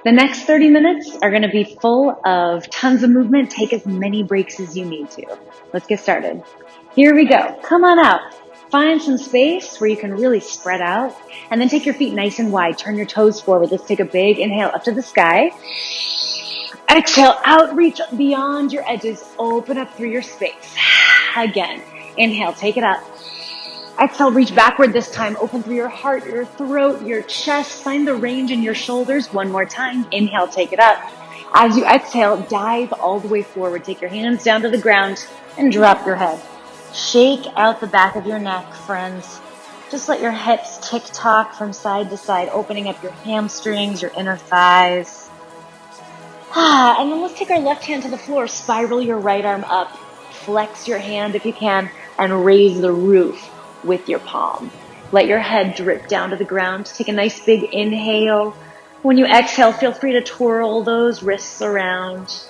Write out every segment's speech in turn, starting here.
The next 30 minutes are going to be full of tons of movement. Take as many breaks as you need to. Let's get started. Here we go. Come on out. Find some space where you can really spread out, and then take your feet nice and wide. Turn your toes forward. Let's take a big inhale up to the sky. Exhale, outreach beyond your edges. Open up through your space. Again, inhale, take it up. Exhale, reach backward this time. Open through your heart, your throat, your chest. Find the range in your shoulders. One more time. Inhale, take it up. As you exhale, dive all the way forward. Take your hands down to the ground and drop your head. Shake out the back of your neck, friends. Just let your hips tick-tock from side to side, opening up your hamstrings, your inner thighs. And then let's take our left hand to the floor. Spiral your right arm up. Flex your hand if you can, and raise the roof with your palm. Let your head drip down to the ground. Take a nice big inhale. When you exhale, feel free to twirl those wrists around.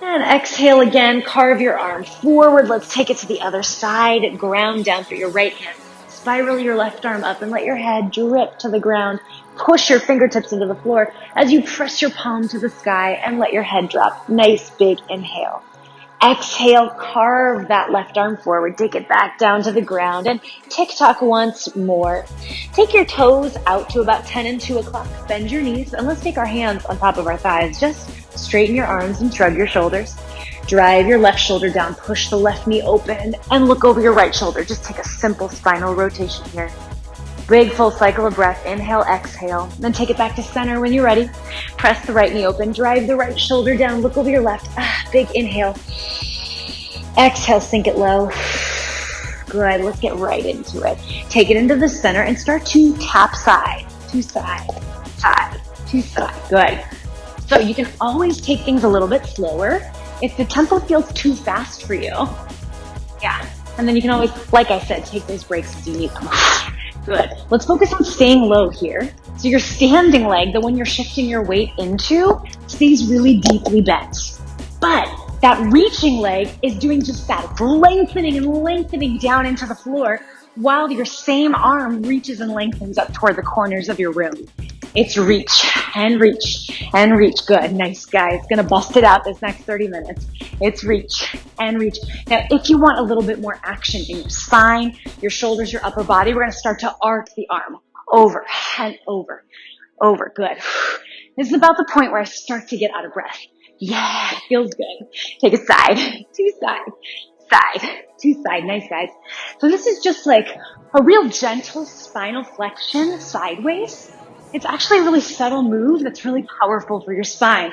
And exhale again, carve your arm forward. Let's take it to the other side. Ground down through your right hand. Spiral your left arm up and let your head drip to the ground. Push your fingertips into the floor as you press your palm to the sky and let your head drop. Nice big inhale. Exhale, carve that left arm forward. Take it back down to the ground and tick-tock once more. Take your toes out to about 10 and 2 o'clock. Bend your knees and let's take our hands on top of our thighs. Just straighten your arms and shrug your shoulders. Drive your left shoulder down. Push the left knee open and look over your right shoulder. Just take a simple spinal rotation here. Big full cycle of breath. Inhale, exhale. Then take it back to center when you're ready. Press the right knee open. Drive the right shoulder down. Look over your left. Big inhale. Exhale, sink it low. Good. Let's get right into it. Take it into the center and start to tap side to side, side to side. Good. So you can always take things a little bit slower if the tempo feels too fast for you. Yeah. And then you can always, like I said, take those breaks as you need them. Good. Let's focus on staying low here. So your standing leg, the one you're shifting your weight into, stays really deeply bent. But that reaching leg is doing just that. It's lengthening and lengthening down into the floor while your same arm reaches and lengthens up toward the corners of your room. It's reach and reach and reach. Good. Nice, guys. Gonna bust it out this next 30 minutes. It's reach and reach. Now, if you want a little bit more action in your spine, your shoulders, your upper body, we're gonna start to arc the arm over and over, over. Good. This is about the point where I start to get out of breath. Yeah, feels good. Take a side, to side, side, to side. Nice, guys. So this is just like a real gentle spinal flexion sideways. It's actually a really subtle move that's really powerful for your spine.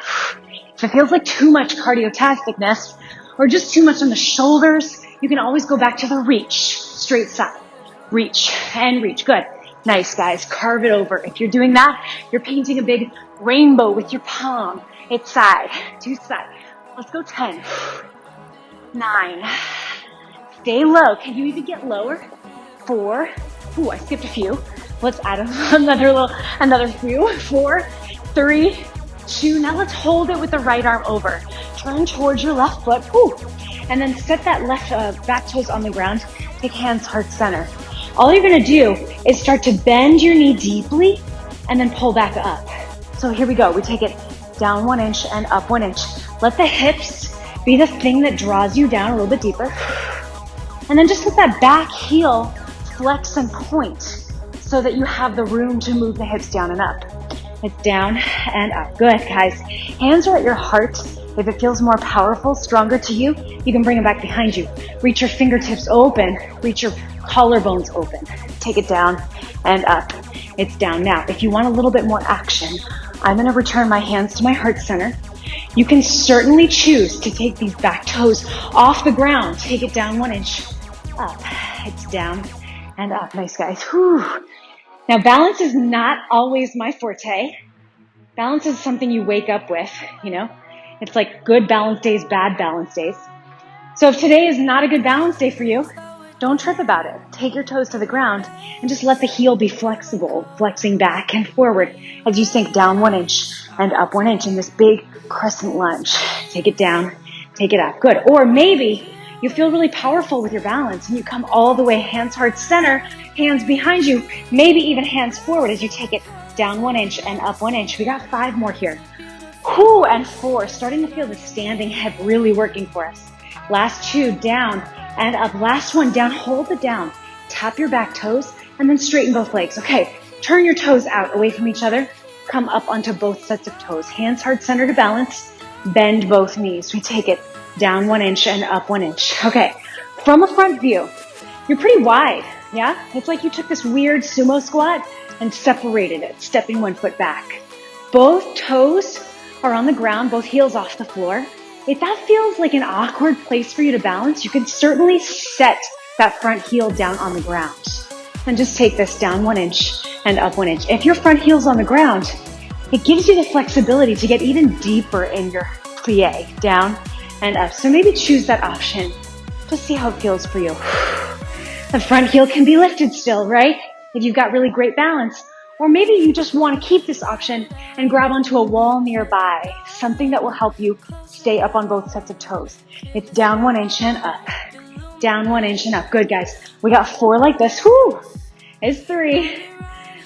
If it feels like too much cardiotasticness or just too much on the shoulders, you can always go back to the reach, straight side, reach and reach. Good. Nice, guys. Carve it over. If you're doing that, you're painting a big rainbow with your palm. It's side to side. Let's go 10, 9. Stay low. Can you even get lower? 4. Ooh, I skipped a few. Let's add another few. 4, 3, 2. Now let's hold it with the right arm over. Turn towards your left foot. Ooh. And then set that left back toes on the ground. Take hands heart center. All you're going to do is start to bend your knee deeply and then pull back up. So here we go. We take it down 1 inch and up 1 inch. Let the hips be the thing that draws you down a little bit deeper. And then just let that back heel flex and point so that you have the room to move the hips down and up. It's down and up. Good, guys. Hands are at your heart. If it feels more powerful, stronger to you, you can bring them back behind you. Reach your fingertips open. Reach your collarbones open. Take it down and up. It's down. Now, if you want a little bit more action, I'm going to return my hands to my heart center. You can certainly choose to take these back toes off the ground. Take it down 1 inch. Up. It's down and up. Nice, guys. Whew. Now, balance is not always my forte. Balance is something you wake up with, you know. It's like good balance days, bad balance days. So if today is not a good balance day for you, don't trip about it. Take your toes to the ground and just let the heel be flexible, flexing back and forward as you sink down 1 inch and up 1 inch in this big crescent lunge. Take it down, take it up. Good. Or maybe You feel really powerful with your balance, and you come all the way hands heart center, hands behind you, maybe even hands forward as you take it down 1 inch and up 1 inch. We got 5 more here. Whoo, and 4, starting to feel the standing hip really working for us. Last 2, down and up. Last 1, down, hold it down. Tap your back toes and then straighten both legs. Okay, turn your toes out away from each other. Come up onto both sets of toes. Hands heart center to balance. Bend both knees. We take it down 1 inch and up 1 inch. Okay, from a front view, you're pretty wide, yeah? It's like you took this weird sumo squat and separated it, stepping 1 foot back. Both toes are on the ground, both heels off the floor. If that feels like an awkward place for you to balance, you can certainly set that front heel down on the ground. And just take this down 1 inch and up 1 inch. If your front heel's on the ground, it gives you the flexibility to get even deeper in your plie, down and up. So maybe choose that option. Just see how it feels for you. The front heel can be lifted still, right? If you've got really great balance. Or maybe you just want to keep this option and grab onto a wall nearby, something that will help you stay up on both sets of toes. It's down 1 inch and up. Down 1 inch and up. Good, guys. We got 4 like this. Whoo! It's 3.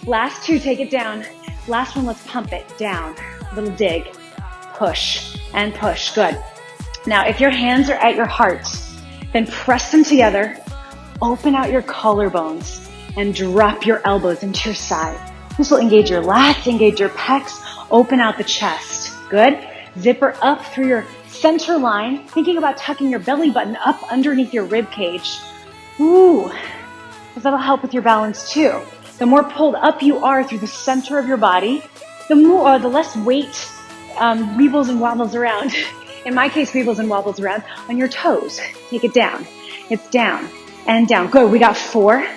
Last 2, take it down. Last 1, let's pump it down. Little dig. Push and push. Good. Now, if your hands are at your heart, then press them together. Open out your collarbones and drop your elbows into your side. This will engage your lats, engage your pecs, open out the chest. Good. Zipper up through your center line, thinking about tucking your belly button up underneath your rib cage. Ooh, because that'll help with your balance too. The more pulled up you are through the center of your body, the less weight weebles and wobbles around. In my case, weebles and wobbles around on your toes. Take it down. It's down and down. Good. We got 4,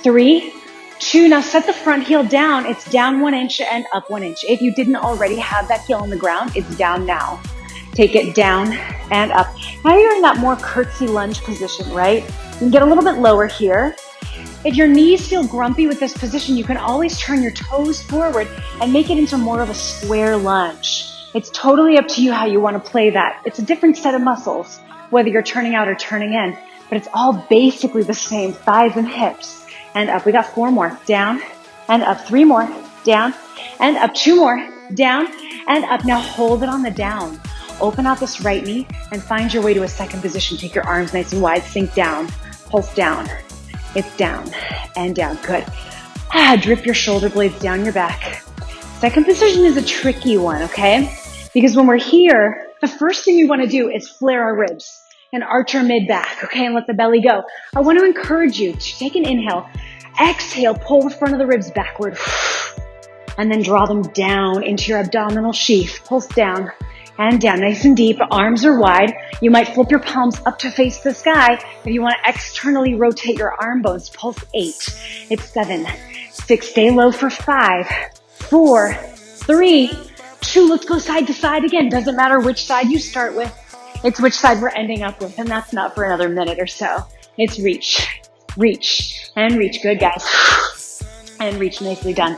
3, 2. Now set the front heel down. It's down 1 inch and up 1 inch. If you didn't already have that heel on the ground, it's down now. Take it down and up. Now you're in that more curtsy lunge position, right? You can get a little bit lower here. If your knees feel grumpy with this position, you can always turn your toes forward and make it into more of a square lunge. It's totally up to you how you want to play that. It's a different set of muscles, whether you're turning out or turning in, but it's all basically the same, thighs and hips. And up. We got 4 more. Down and up. 3 more. Down and up. 2 more. Down and up. Now hold it on the down. Open out this right knee and find your way to a second position. Take your arms nice and wide. Sink down. Pulse down. It's down and down. Good. Drip your shoulder blades down your back. Second position is a tricky one, okay? Because when we're here, the first thing we want to do is flare our ribs and arch our mid back, okay? And let the belly go. I want to encourage you to take an inhale. Exhale, pull the front of the ribs backward. And then draw them down into your abdominal sheath. Pulse down and down, nice and deep. Arms are wide. You might flip your palms up to face the sky. If you want to externally rotate your arm bones, pulse 8. It's 7, 6, stay low for 5, 4, 3, 2. Let's go side to side again. Doesn't matter which side you start with. It's which side we're ending up with, and that's not for another minute or so. It's reach, reach, and reach. Good, guys. And reach, nicely done.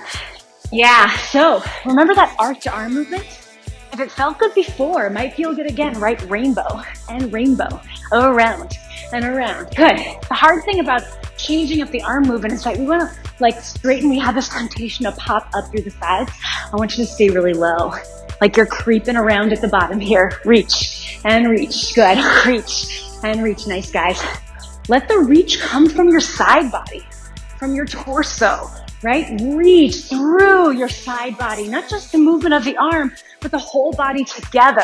Yeah, so remember that arch arm movement? If it felt good before, it might feel good again, right? Rainbow and rainbow, around and around. Good. The hard thing about changing up the arm movement is that we want to straighten. We have this temptation to pop up through the sides. I want you to stay really low, like you're creeping around at the bottom here. Reach and reach. Good. Reach and reach. Nice, guys. Let the reach come from your side body, from your torso, right? Reach through your side body, not just the movement of the arm, but the whole body together.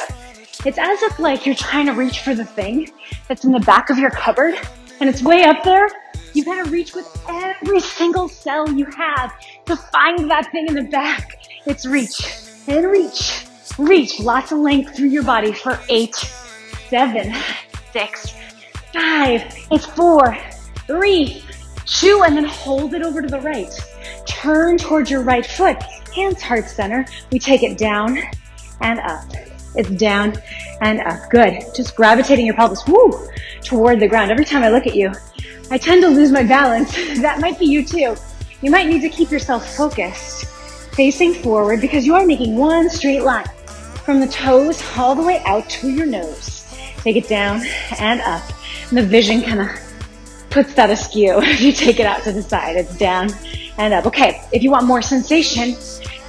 It's as if you're trying to reach for the thing that's in the back of your cupboard and it's way up there. You gotta reach with every single cell you have to find that thing in the back. It's reach and reach, reach. Lots of length through your body for 8, 7, 6, 5. It's 4, 3, 2, and then hold it over to the right. Turn towards your right foot. Hands heart center. We take it down and up. It's down and up. Good. Just gravitating your pelvis toward the ground. Every time I look at you, I tend to lose my balance. That might be you too. You might need to keep yourself focused, facing forward, because you are making one straight line from the toes all the way out to your nose. Take it down and up. The vision kind of puts that askew if you take it out to the side. It's down and up. Okay, if you want more sensation,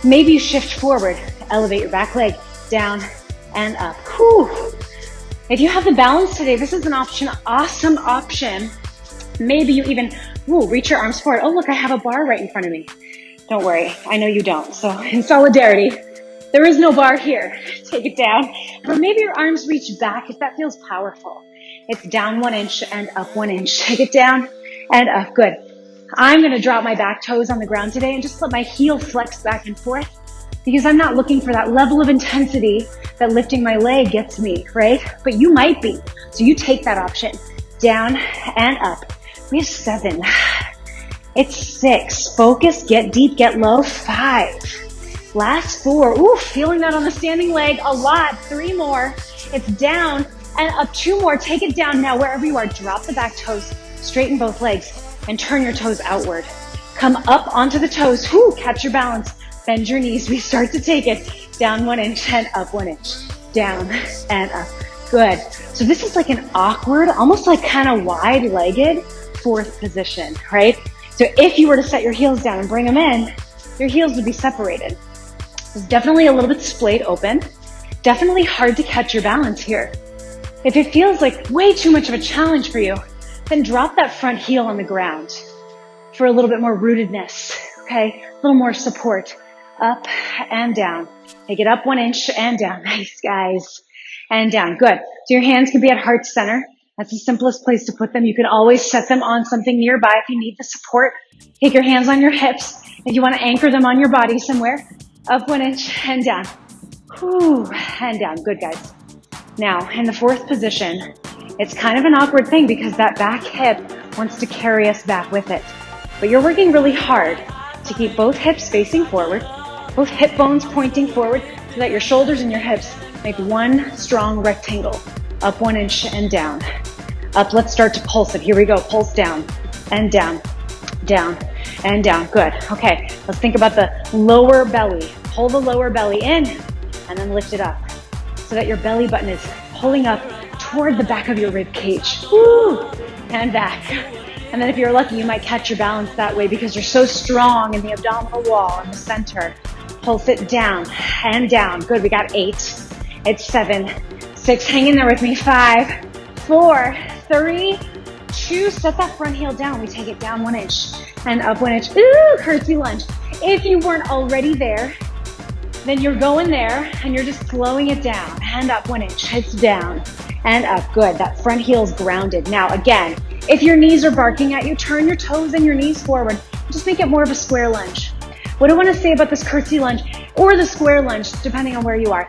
maybe you shift forward. Elevate your back leg, down and up. Whew. If you have the balance today, this is an option, awesome option. Maybe you even reach your arms forward. Oh, look, I have a bar right in front of me. Don't worry, I know you don't. So in solidarity, there is no bar here. Take it down. Or maybe your arms reach back if that feels powerful. It's down 1 inch and up 1 inch. Take it down and up. Good. I'm going to drop my back toes on the ground today and just let my heel flex back and forth because I'm not looking for that level of intensity that lifting my leg gets me, right? But you might be. So you take that option. Down and up. We have 7. It's 6. Focus, get deep, get low. 5. Last 4. Ooh, feeling that on the standing leg a lot. 3 more. It's down and up. 2 more. Take it down now wherever you are. Drop the back toes, straighten both legs, and turn your toes outward. Come up onto the toes. Catch your balance. Bend your knees. We start to take it down 1 inch and up 1 inch. Down and up. Good. So this is like an awkward, almost like kind of wide-legged 4th position, right? So if you were to set your heels down and bring them in, your heels would be separated. It's definitely a little bit splayed open. Definitely hard to catch your balance here. If it feels like way too much of a challenge for you, then drop that front heel on the ground for a little bit more rootedness, okay? A little more support. Up and down. Take it up 1 inch and down. Nice, guys. And down. Good. So your hands can be at heart center. That's the simplest place to put them. You can always set them on something nearby if you need the support. Take your hands on your hips. If you want to anchor them on your body somewhere. Up 1 inch and down. And down. Good, guys. Now, in the 4th position, it's kind of an awkward thing because that back hip wants to carry us back with it. But you're working really hard to keep both hips facing forward, both hip bones pointing forward so that your shoulders and your hips make one strong rectangle. Up 1 inch and down. Up, let's start to pulse it. Here we go. Pulse down and down, down and down. Good. Okay, let's think about the lower belly. Pull the lower belly in and then lift it up so that your belly button is pulling up toward the back of your rib cage. And back. And then if you're lucky, you might catch your balance that way because you're so strong in the abdominal wall in the center. Pulse it down and down. Good, we got 8. It's 7, 6, hang in there with me. 5, 4, 3, 2, set that front heel down. We take it down 1 inch and up 1 inch. Curtsy lunge. If you weren't already there, then you're going there and you're just slowing it down. And up 1 inch, it's down and up. Good, that front heel's grounded. Now again, if your knees are barking at you, turn your toes and your knees forward. Just make it more of a square lunge. What I want to say about this curtsy lunge or the square lunge, depending on where you are,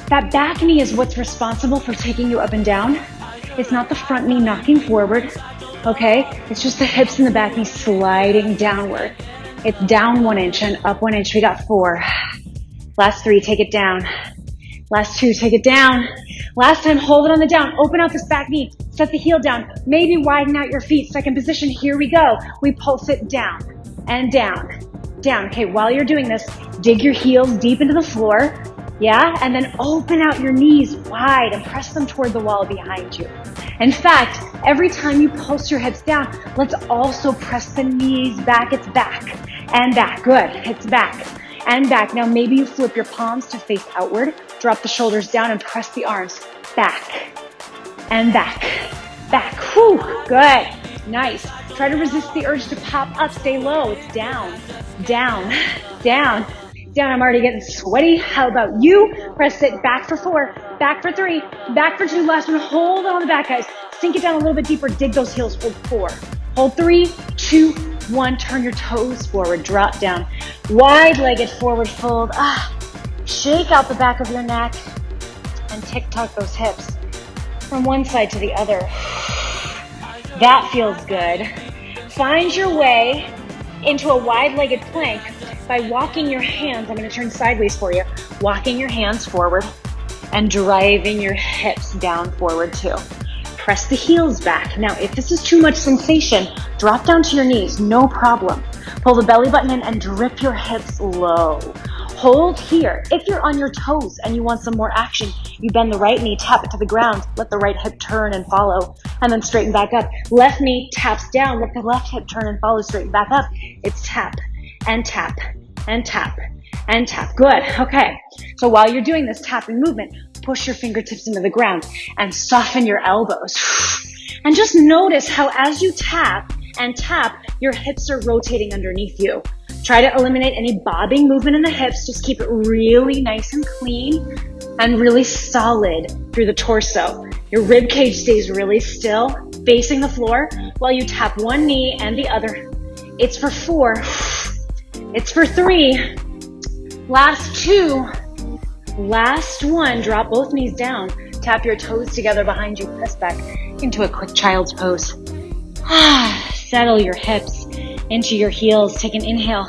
that back knee is what's responsible for taking you up and down. It's not the front knee knocking forward, okay? It's just the hips and the back knee sliding downward. It's down 1 inch and up 1 inch. We got 4. Last 3, take it down. Last 2, take it down. Last time, hold it on the down. Open out this back knee. Set the heel down. Maybe widen out your feet. 2nd position, here we go. We pulse it down and down, down. Okay, while you're doing this, dig your heels deep into the floor. Yeah, and then open out your knees wide and press them toward the wall behind you. In fact, every time you pulse your hips down, let's also press the knees back. It's back and back. Good, it's back and back. Now maybe you flip your palms to face outward, drop the shoulders down and press the arms back and back, back. Whew, good, nice. Try to resist the urge to pop up, stay low. It's down, down, down. Down, I'm already getting sweaty. How about you? Press it back for 4, back for 3, back for 2. Last one, hold on the back, guys. Sink it down a little bit deeper. Dig those heels, hold 4. Hold 3, 2, 1. Turn your toes forward, drop down. Wide-legged forward fold. Shake out the back of your neck and tick-tock those hips from one side to the other. That feels good. Find your way into a wide-legged plank by walking your hands. I'm going to turn sideways for you. Walking your hands forward and driving your hips down forward too. Press the heels back. Now, if this is too much sensation, drop down to your knees, no problem. Pull the belly button in and drip your hips low. Hold here. If you're on your toes and you want some more action, you bend the right knee, tap it to the ground, let the right hip turn and follow, and then straighten back up. Left knee taps down, let the left hip turn and follow, straighten back up. It's tap and tap and tap and tap. Good. Okay. So while you're doing this tapping movement, push your fingertips into the ground and soften your elbows. And just notice how as you tap and tap, your hips are rotating underneath you. Try to eliminate any bobbing movement in the hips. Just keep it really nice and clean and really solid through the torso. Your rib cage stays really still, facing the floor while you tap one knee and the other. It's for 4. It's for 3. Last 2. Last 1. Drop both knees down. Tap your toes together behind you. Press back into a quick child's pose. Settle your hips into your heels. Take an inhale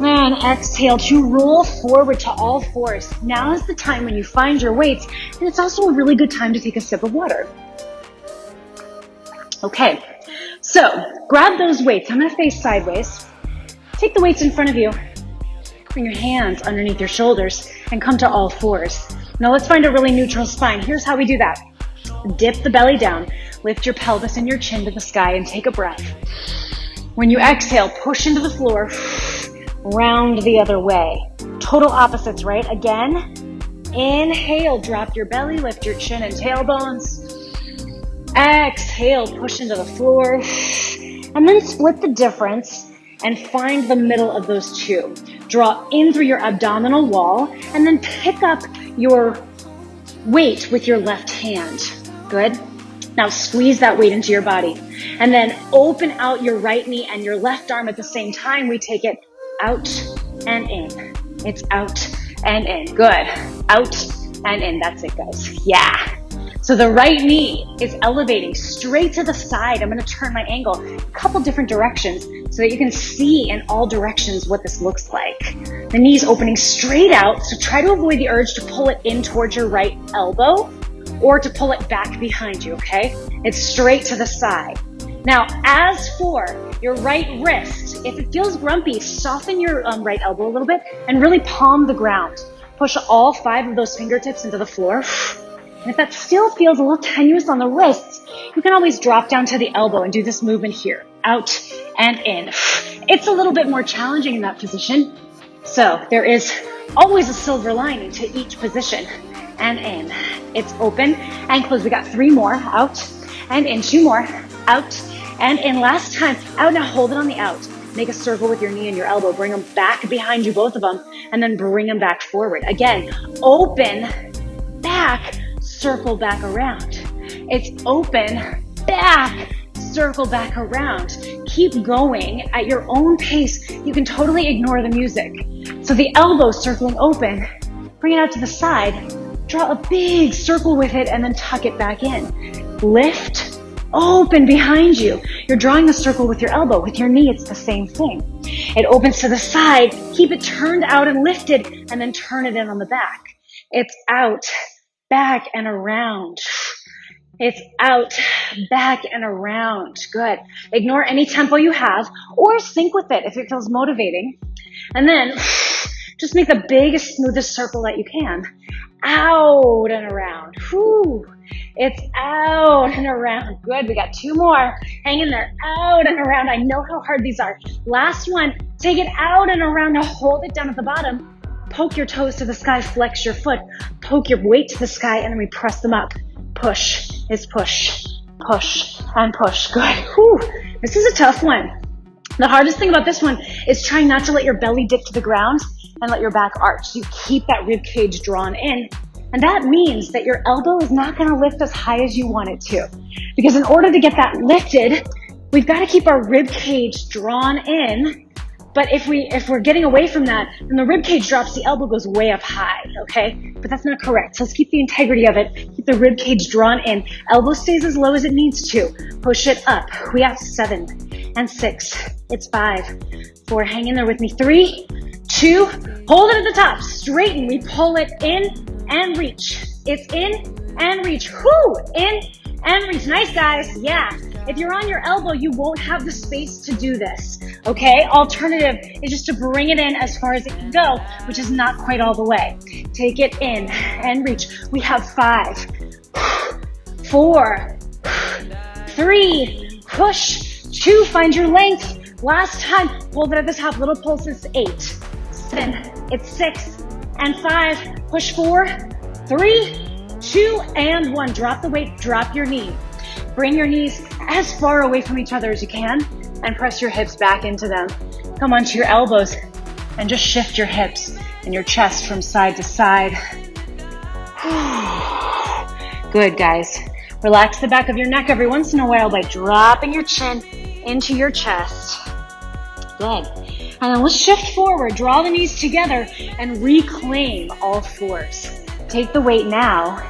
and exhale to roll forward to all fours. Now is the time when you find your weights, and it's also a really good time to take a sip of water. Okay, so grab those weights. I'm going to face sideways. Take the weights in front of you. Bring your hands underneath your shoulders and come to all fours. Now let's find a really neutral spine. Here's how we do that. Dip the belly down. Lift your pelvis and your chin to the sky and take a breath. When you exhale, push into the floor, round the other way. Total opposites, right? Again, inhale, drop your belly, lift your chin and tailbones. Exhale, push into the floor. And then split the difference and find the middle of those two. Draw in through your abdominal wall and then pick up your weight with your left hand. Good. Now squeeze that weight into your body and then open out your right knee and your left arm at the same time. We take it out and in. It's out and in. Good. Out and in. That's it, guys. Yeah. So the right knee is elevating straight to the side. I'm going to turn my angle a couple different directions so that you can see in all directions what this looks like. The knee's opening straight out. So try to avoid the urge to pull it in towards your right elbow or to pull it back behind you, okay? It's straight to the side. Now, as for your right wrist, if it feels grumpy, soften your right elbow a little bit and really palm the ground. Push all 5 of those fingertips into the floor. And if that still feels a little tenuous on the wrists, you can always drop down to the elbow and do this movement here. Out and in. It's a little bit more challenging in that position. So there is always a silver lining to each position. And in. It's open and close. We got 3 more. Out and in. 2 more. Out and in. Last time. Out. Now hold it on the out. Make a circle with your knee and your elbow. Bring them back behind you, both of them. And then bring them back forward. Again, open, back, circle back around. It's open, back, circle back around. Keep going at your own pace. You can totally ignore the music. So the elbow circling open. Bring it out to the side. Draw a big circle with it and then tuck it back in. Lift, open behind you. You're drawing a circle with your elbow. With your knee, it's the same thing. It opens to the side. Keep it turned out and lifted and then turn it in on the back. It's out, back, and around. It's out, back, and around. Good. Ignore any tempo you have or sync with it if it feels motivating. And then just make the biggest, smoothest circle that you can. Out and around. Whew. It's out and around. Good. We got 2 more. Hang in there. Out and around. I know how hard these are. Last one. Take it out and around. Now hold it down at the bottom. Poke your toes to the sky. Flex your foot. Poke your weight to the sky. And then we press them up. Push is push. Push and push. Good. Whew. This is a tough one. The hardest thing about this one is trying not to let your belly dip to the ground and let your back arch. You keep that rib cage drawn in. And that means that your elbow is not going to lift as high as you want it to. Because in order to get that lifted, we've got to keep our rib cage drawn in. But if we're getting away from that, then the rib cage drops, the elbow goes way up high, okay? But that's not correct. So let's keep the integrity of it. Keep the rib cage drawn in. Elbow stays as low as it needs to. Push it up. We have 7 and 6. It's 5, 4. Hang in there with me. 3, 2. Hold it at the top. Straighten. We pull it in and reach. It's in and reach. Whoo! In and reach. Nice, guys. Yeah. If you're on your elbow, you won't have the space to do this. Okay, alternative is just to bring it in as far as it can go, which is not quite all the way. Take it in and reach. We have 5, 4, 3, push, 2, find your length. Last time, hold it at the top, little pulses, 8, 7, it's 6, and 5, push 4, 3, 2, and 1. Drop the weight, drop your knee. Bring your knees as far away from each other as you can and press your hips back into them. Come onto your elbows and just shift your hips and your chest from side to side. Good, guys. Relax the back of your neck every once in a while by dropping your chin into your chest. Good. And then let's shift forward, draw the knees together, and reclaim all fours. Take the weight now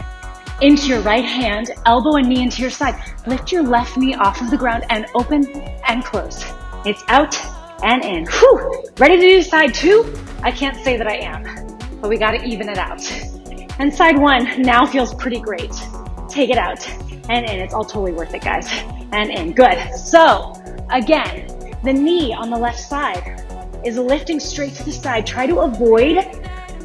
into your right hand, elbow and knee into your side. Lift your left knee off of the ground and open and close. It's out and in. Whew. Ready to do side 2? I can't say that I am, but we gotta even it out. And side 1 now feels pretty great. Take it out and in. It's all totally worth it, guys. And in. Good. So, again, the knee on the left side is lifting straight to the side. Try to avoid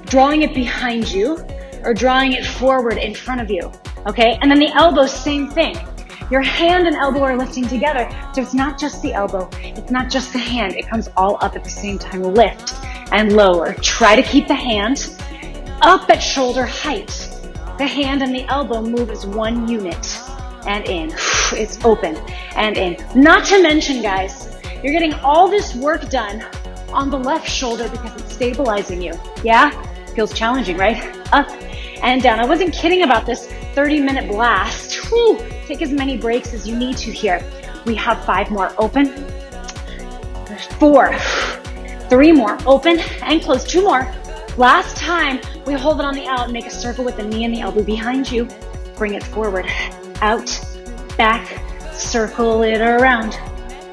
drawing it behind you or drawing it forward in front of you, okay? And then the elbow, same thing. Your hand and elbow are lifting together, so it's not just the elbow, it's not just the hand, it comes all up at the same time. Lift and lower. Try to keep the hand up at shoulder height. The hand and the elbow move as one unit. And in. It's open and in. Not to mention, guys, you're getting all this work done on the left shoulder because it's stabilizing you. Yeah? Feels challenging, right? Up and down. I wasn't kidding about this 30-minute blast. Whew. Take as many breaks as you need to here. We have 5 more. Open. 4. 3 more. Open and close. 2 more. Last time, we hold it on the out and make a circle with the knee and the elbow behind you. Bring it forward. Out, back, circle it around.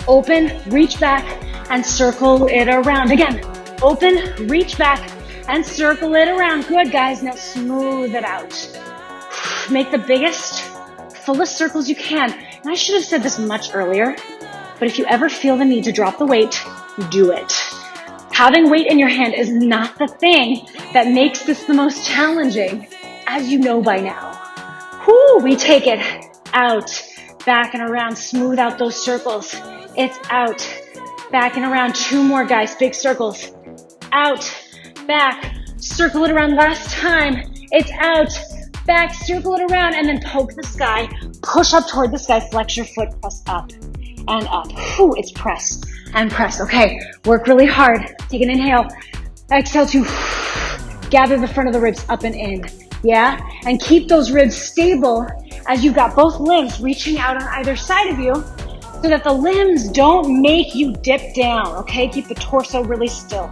Open, reach back, and circle it around. Again, open, reach back, and circle it around. Good, guys. Now smooth it out. Make the biggest, fullest circles you can. And I should have said this much earlier, but if you ever feel the need to drop the weight, do it. Having weight in your hand is not the thing that makes this the most challenging, as you know by now. Whoo, we take it out, back and around, smooth out those circles. It's out, back and around. 2 more, guys, big circles. Out, back, circle it around. Last time, it's out, back, circle it around, and then poke the sky, push up toward the sky, flex your foot, press up and up. Whew, it's press and press. Okay, work really hard. Take an inhale, exhale to gather the front of the ribs up and in. Yeah, and keep those ribs stable as you've got both limbs reaching out on either side of you so that the limbs don't make you dip down, okay? Keep the torso really still.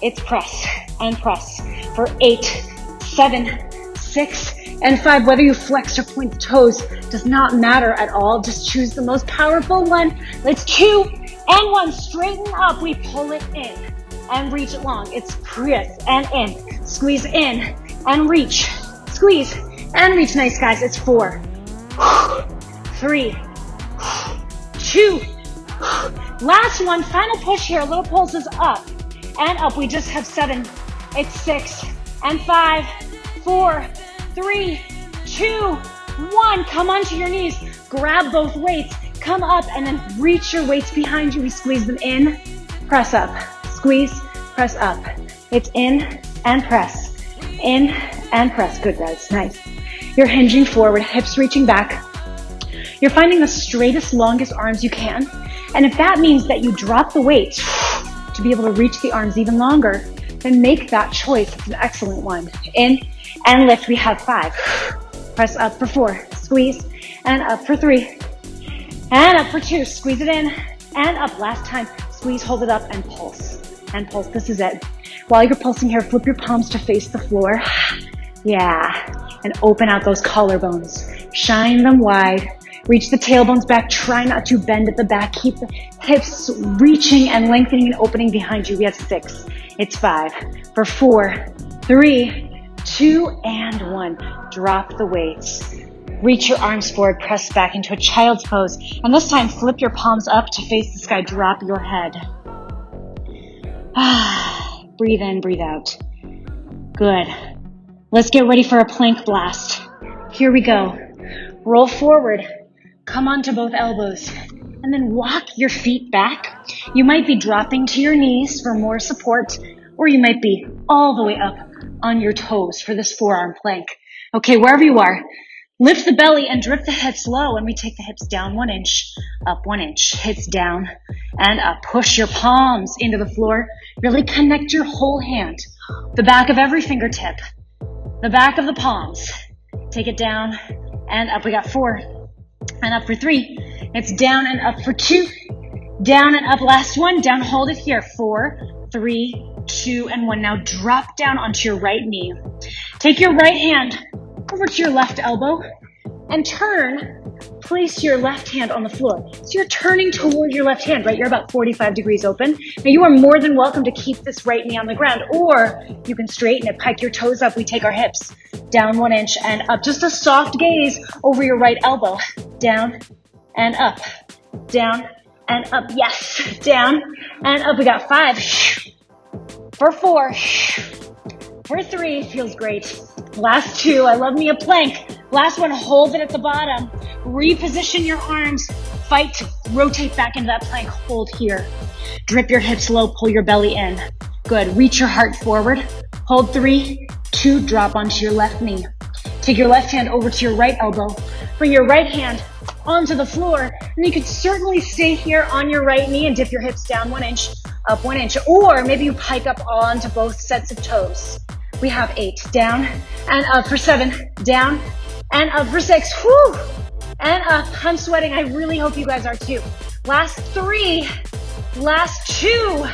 It's press and press for 8, 7, 6, and 5. Whether you flex or point the toes does not matter at all. Just choose the most powerful one. Let's 2 and 1. Straighten up. We pull it in and reach it long. It's press and in. Squeeze in and reach. Squeeze and reach. Nice, guys. It's 4, 3, 2. Last one. Final push here. Little pulses up and up. We just have 7. It's 6 and 5, 4, 3, 2, 1. Come onto your knees. Grab both weights. Come up and then reach your weights behind you. We squeeze them in. Press up. Squeeze. Press up. It's in and press. In and press. Good, guys. Nice. You're hinging forward, hips reaching back. You're finding the straightest, longest arms you can. And if that means that you drop the weight to be able to reach the arms even longer, then make that choice. It's an excellent one. In and lift. We have 5. Press up for 4. Squeeze and up for 3. And up for 2. Squeeze it in and up. Last time. Squeeze, hold it up, and pulse. And pulse. This is it. While you're pulsing here, flip your palms to face the floor. Yeah. And open out those collarbones. Shine them wide. Reach the tailbones back. Try not to bend at the back. Keep the hips reaching and lengthening and opening behind you. We have 6. It's 5. For 4, 3, 2, and 1. Drop the weights. Reach your arms forward. Press back into a child's pose. And this time, flip your palms up to face the sky. Drop your head. Breathe in, breathe out. Good. Let's get ready for a plank blast. Here we go. Roll forward. Come onto both elbows. And then walk your feet back. You might be dropping to your knees for more support, or you might be all the way up on your toes for this forearm plank. Okay, wherever you are, lift the belly and drip the hips low, and we take the hips down 1 inch, up 1 inch, hips down and up. Push your palms into the floor. Really connect your whole hand, the back of every fingertip, the back of the palms. Take it down and up. We got 4 and up for 3. It's down and up for 2, down and up. Last one, down, hold it here. 4, 3, 2, and 1. Now drop down onto your right knee. Take your right hand over to your left elbow and turn. Place your left hand on the floor. So you're turning toward your left hand, right? You're about 45 degrees open. Now you are more than welcome to keep this right knee on the ground, or you can straighten it, pike your toes up. We take our hips down 1 inch and up. Just a soft gaze over your right elbow. Down and up, down and up. Yes, down and up. We got 5 for 4 for 3. Feels great. Last 2. I love me a plank. Last one, hold it at the bottom. Reposition your arms. Fight to rotate back into that plank. Hold here. Drip your hips low. Pull your belly in. Good. Reach your heart forward. Hold 3, 2. Drop onto your left knee. Take your left hand over to your right elbow. Bring your right hand onto the floor. And you could certainly stay here on your right knee and dip your hips down 1 inch, up 1 inch. Or maybe you pike up onto both sets of toes. We have 8. Down and up for 7. Down and up for 6. Whew. And up. I'm sweating. I really hope you guys are too. Last 3. Last 2.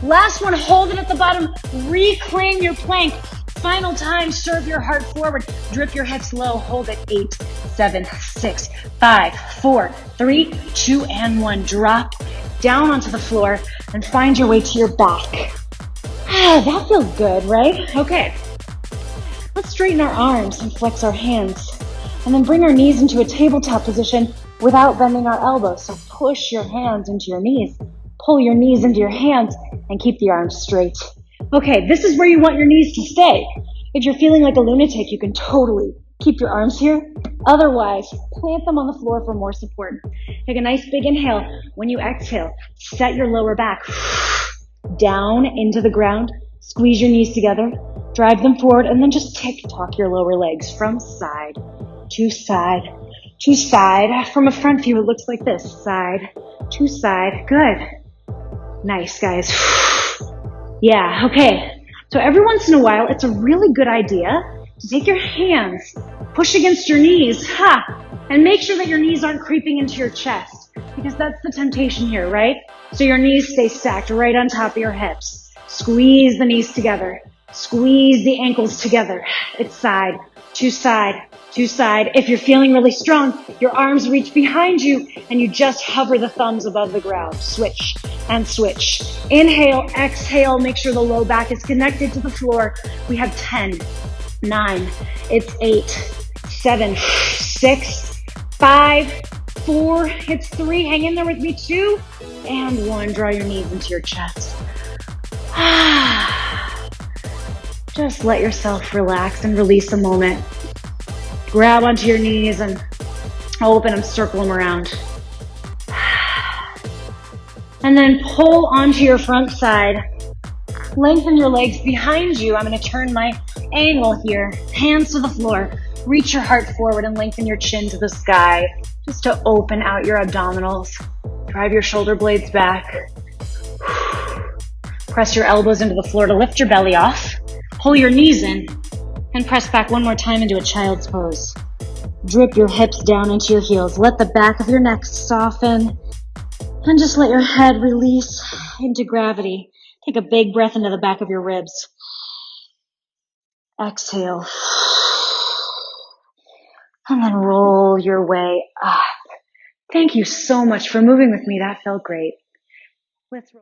Last one. Hold it at the bottom. Reclaim your plank. Final time. Serve your heart forward. Drip your hips low. Hold it. 8, 7, 6, 5, 4, 3, 2, and 1. Drop down onto the floor and find your way to your back. That feels good, right? Okay. Let's straighten our arms and flex our hands. And then bring our knees into a tabletop position without bending our elbows. So push your hands into your knees. Pull your knees into your hands and keep the arms straight. Okay, this is where you want your knees to stay. If you're feeling like a lunatic, you can totally keep your arms here. Otherwise, plant them on the floor for more support. Take a nice big inhale. When you exhale, set your lower back down into the ground. Squeeze your knees together. Drive them forward, and then just tick-tock your lower legs from side to side to side. From a front view, it looks like this. Side to side. Good. Nice, guys. Yeah, okay. So every once in a while, it's a really good idea to take your hands, push against your knees, and make sure that your knees aren't creeping into your chest, because that's the temptation here, right? So your knees stay stacked right on top of your hips. Squeeze the knees together. Squeeze the ankles together. It's side to side to side. If you're feeling really strong, your arms reach behind you and you just hover the thumbs above the ground. Switch and switch. Inhale, exhale. Make sure the low back is connected to the floor. We have 10, 9, it's 8, 7, 6, 5, 4, it's 3. Hang in there with me. 2 and 1. Draw your knees into your chest. Just let yourself relax and release a moment. Grab onto your knees and open them, circle them around. And then pull onto your front side. Lengthen your legs behind you. I'm going to turn my angle here. Hands to the floor. Reach your heart forward and lengthen your chin to the sky, just to open out your abdominals. Drive your shoulder blades back. Press your elbows into the floor to lift your belly off. Pull your knees in and press back one more time into a child's pose. Drip your hips down into your heels. Let the back of your neck soften and just let your head release into gravity. Take a big breath into the back of your ribs. Exhale. And then roll your way up. Thank you so much for moving with me. That felt great. Let's roll.